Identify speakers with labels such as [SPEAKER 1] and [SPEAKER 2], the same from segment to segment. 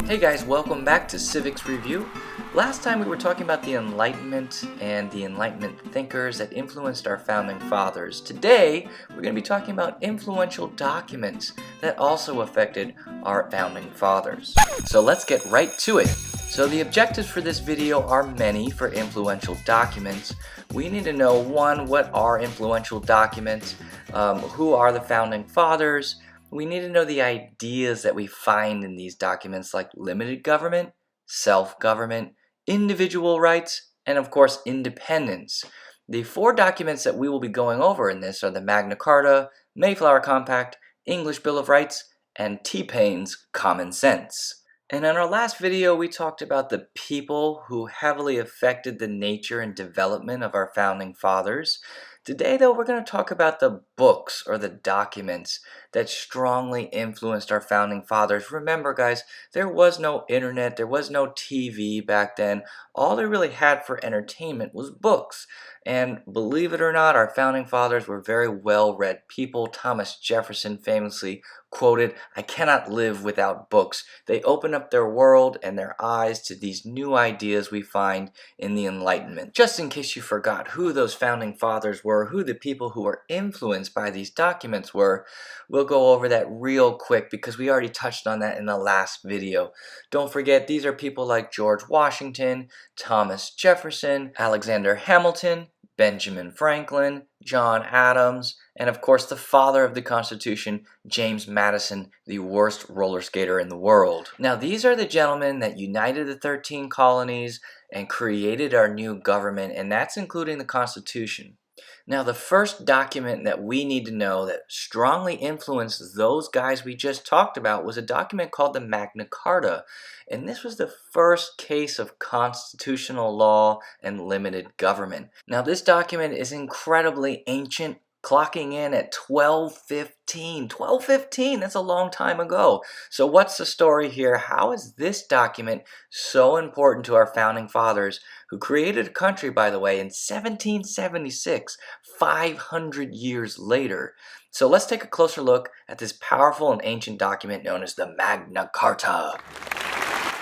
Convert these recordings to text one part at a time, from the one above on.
[SPEAKER 1] Hey guys, welcome back to Civics Review. Last time we were talking about the Enlightenment and the Enlightenment thinkers that influenced our founding fathers. Today, we're going to be talking about influential documents that also affected our founding fathers. So let's get right to it. So the objectives for this video are many for influential documents. We need to know, one, what are influential documents, who are the founding fathers. We need to know the ideas that we find in these documents, like limited government, self-government, individual rights, and of course independence. The four documents that we will be going over in this are the Magna Carta, Mayflower Compact, English Bill of Rights, and T-Paine's Common Sense. And in our last video, we talked about the people who heavily affected the nature and development of our founding fathers. Today, though, we're going to talk about the books or the documents that strongly influenced our founding fathers. Remember, guys, there was no internet, there was no TV back then. All they really had for entertainment was books. And believe it or not, our founding fathers were very well-read people. Thomas Jefferson famously quoted, "I cannot live without books." They opened up their world and their eyes to these new ideas we find in the Enlightenment. Just in case you forgot who those founding fathers were, who the people who were influenced by these documents were, we'll go over that real quick because we already touched on that in the last video. Don't forget, these are people like George Washington, Thomas Jefferson, Alexander Hamilton, Benjamin Franklin, John Adams, and of course the father of the Constitution, James Madison, the worst roller skater in the world. Now these are the gentlemen that united the 13 colonies and created our new government, and that's including the Constitution. Now the first document that we need to know that strongly influenced those guys we just talked about was a document called the Magna Carta. And this was the first case of constitutional law and limited government. Now this document is incredibly ancient, clocking in at 1215. 1215, that's a long time ago. So what's the story here? How is this document so important to our founding fathers, who created a country, by the way, in 1776, 500 years later? So let's take a closer look at this powerful and ancient document known as the Magna Carta.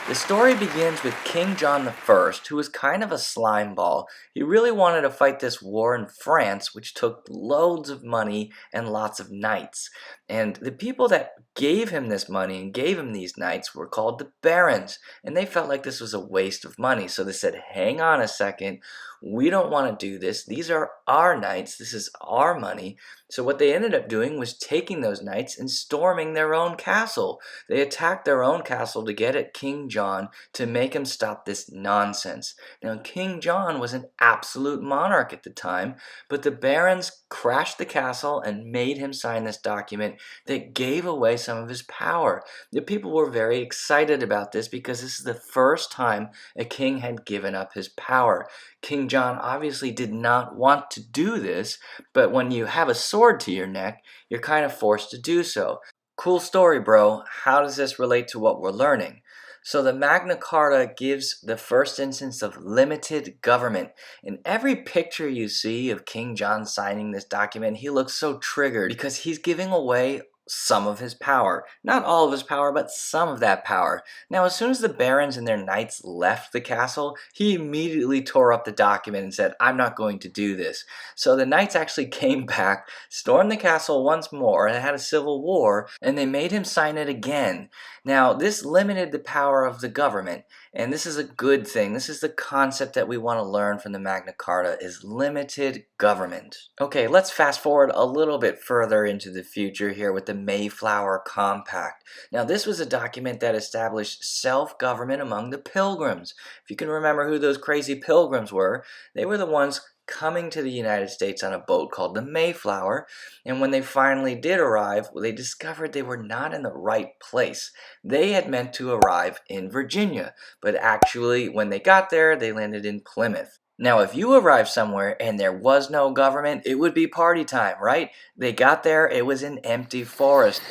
[SPEAKER 1] The story begins with King John I, who was kind of a slime ball. He really wanted to fight this war in France, which took loads of money and lots of knights. And the people that gave him this money and gave him these knights were called the barons. And they felt like this was a waste of money. So they said, hang on a second, we don't want to do this. These are our knights. This is our money. So what they ended up doing was taking those knights and storming their own castle. They attacked their own castle to get at King John to make him stop this nonsense. Now King John was an absolute monarch at the time, but the barons crashed the castle and made him sign this document that gave away some of his power. The people were very excited about this because this is the first time a king had given up his power. King John obviously did not want to do this, but when you have a sword to your neck, you're kind of forced to do so. Cool story, bro. How does this relate to what we're learning? So the Magna Carta gives the first instance of limited government. In every picture you see of King John signing this document, he looks so triggered because he's giving away some of his power. Not all of his power, but some of that power. Now, as soon as the barons and their knights left the castle, he immediately tore up the document and said, I'm not going to do this. So the knights actually came back, stormed the castle once more, and had a civil war, and they made him sign it again. Now, this limited the power of the government, and this is a good thing. This is the concept that we want to learn from the Magna Carta, is limited government. Okay, let's fast forward a little bit further into the future here with the Mayflower Compact. Now, this was a document that established self-government among the Pilgrims. If you can remember who those crazy Pilgrims were, they were the ones coming to the United States on a boat called the Mayflower, and when they finally did arrive, they discovered they were not in the right place. They had meant to arrive in Virginia, but actually when they got there, they landed in Plymouth. Now, if you arrived somewhere and there was no government, it would be party time, right? They got there, it was an empty forest.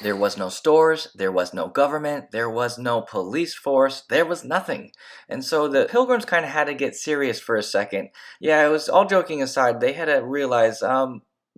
[SPEAKER 1] There was no stores, there was no government, there was no police force, there was nothing. And so the Pilgrims kind of had to get serious for a second. Yeah, it was all joking aside, they had to realize,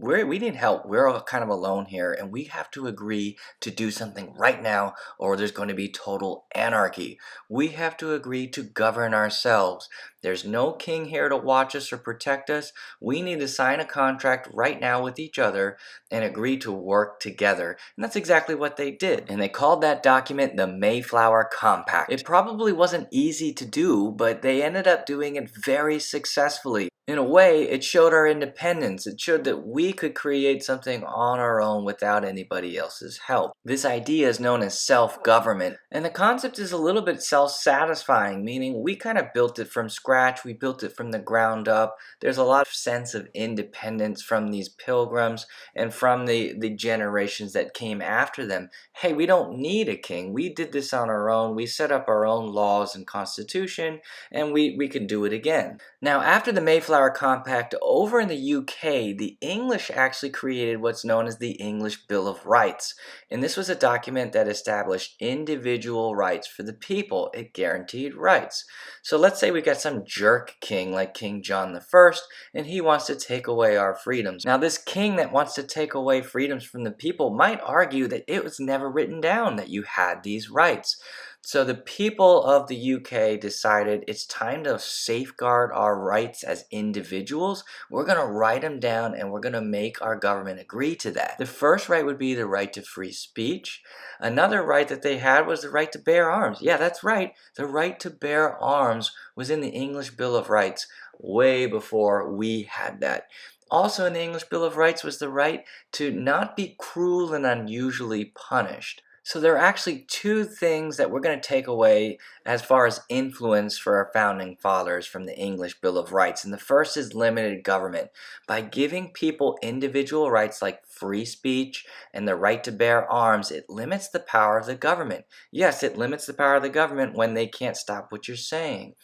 [SPEAKER 1] we need help. We're all kind of alone here, and we have to agree to do something right now, or there's going to be total anarchy. We have to agree to govern ourselves. There's no king here to watch us or protect us. We need to sign a contract right now with each other and agree to work together. And that's exactly what they did. And they called that document the Mayflower Compact. It probably wasn't easy to do, but they ended up doing it very successfully. In a way, it showed our independence. It showed that we could create something on our own without anybody else's help. This idea is known as self-government, and the concept is a little bit self-satisfying, meaning we kind of built it from scratch. We built it from the ground up. There's a lot of sense of independence from these pilgrims and from the generations that came after them. Hey, we don't need a king. We did this on our own. We set up our own laws and constitution, and we can do it again. Now, after the Mayflower Compact, over in the UK, the English actually created what's known as the English Bill of Rights. And this was a document that established individual rights for the people. It guaranteed rights. So let's say we got some jerk king like King John I, and he wants to take away our freedoms. Now, this king that wants to take away freedoms from the people might argue that it was never written down that you had these rights. So the people of the UK decided it's time to safeguard our rights as individuals. We're going to write them down and we're going to make our government agree to that. The first right would be the right to free speech. Another right that they had was the right to bear arms. Yeah, that's right. The right to bear arms was in the English Bill of Rights way before we had that. Also in the English Bill of Rights was the right to not be cruel and unusually punished. So there are actually two things that we're going to take away as far as influence for our founding fathers from the English Bill of Rights. And the first is limited government. By giving people individual rights like free speech and the right to bear arms, it limits the power of the government. Yes, it limits the power of the government when they can't stop what you're saying.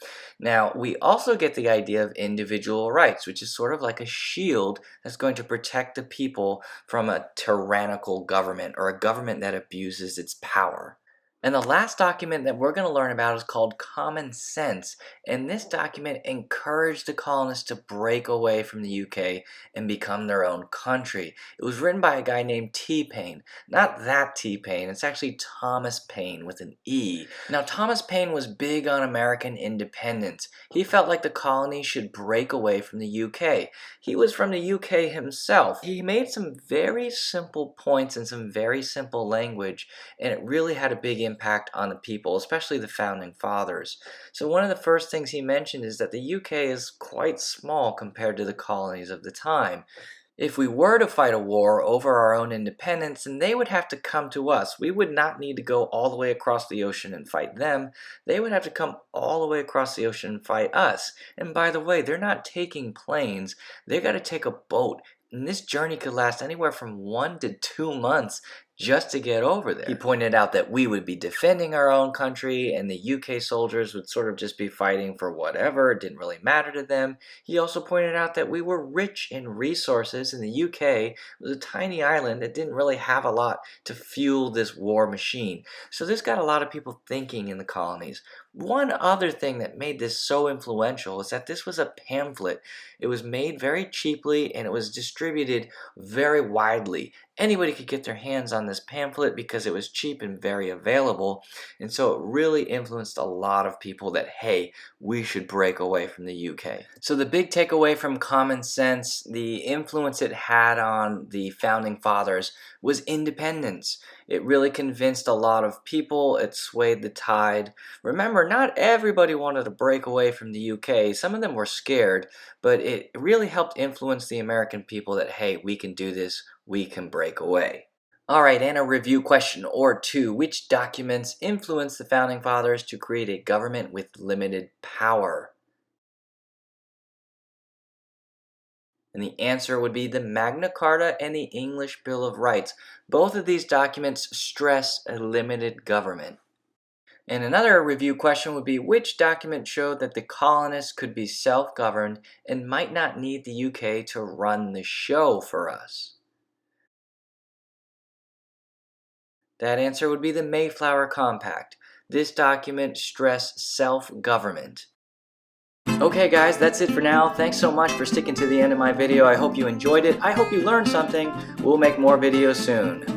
[SPEAKER 1] Now, we also get the idea of individual rights, which is sort of like a shield that's going to protect the people from a tyrannical government or a government that abuses its power. And the last document that we're going to learn about is called Common Sense. And this document encouraged the colonists to break away from the UK and become their own country. It was written by a guy named T-Paine. Not that T-Paine, it's actually Thomas Paine with an E. Now, Thomas Paine was big on American independence. He felt like the colonies should break away from the UK. He was from the UK himself. He made some very simple points and some very simple language, and it really had a big impact on the people, especially the founding fathers. So one of the first things he mentioned is that the UK is quite small compared to the colonies of the time. If we were to fight a war over our own independence, then they would have to come to us. We would not need to go all the way across the ocean and fight them. They would have to come all the way across the ocean and fight us. And by the way, they're not taking planes. They got to take a boat. And this journey could last anywhere from 1 to 2 months just to get over there. He pointed out that we would be defending our own country and the UK soldiers would sort of just be fighting for whatever. It didn't really matter to them. He also pointed out that we were rich in resources, and the UK was a tiny island that didn't really have a lot to fuel this war machine. So this got a lot of people thinking in the colonies. One other thing that made this so influential is that this was a pamphlet. It was made very cheaply and it was distributed very widely. Anybody could get their hands on this pamphlet because it was cheap and very available, and so it really influenced a lot of people that, hey, we should break away from the UK. So the big takeaway from Common Sense, the influence it had on the founding fathers, was independence. It really convinced a lot of people. It swayed the tide. Remember, not everybody wanted to break away from the UK. Some of them were scared, but it really helped influence the American people that, hey, we can do this. We can break away. Alright, and a review question or two. Which documents influenced the Founding Fathers to create a government with limited power? And the answer would be the Magna Carta and the English Bill of Rights. Both of these documents stress a limited government. And another review question would be, which document showed that the colonists could be self-governed and might not need the UK to run the show for us? That answer would be the Mayflower Compact. This document stressed self-government. Okay guys, that's it for now. Thanks so much for sticking to the end of my video. I hope you enjoyed it. I hope you learned something. We'll make more videos soon.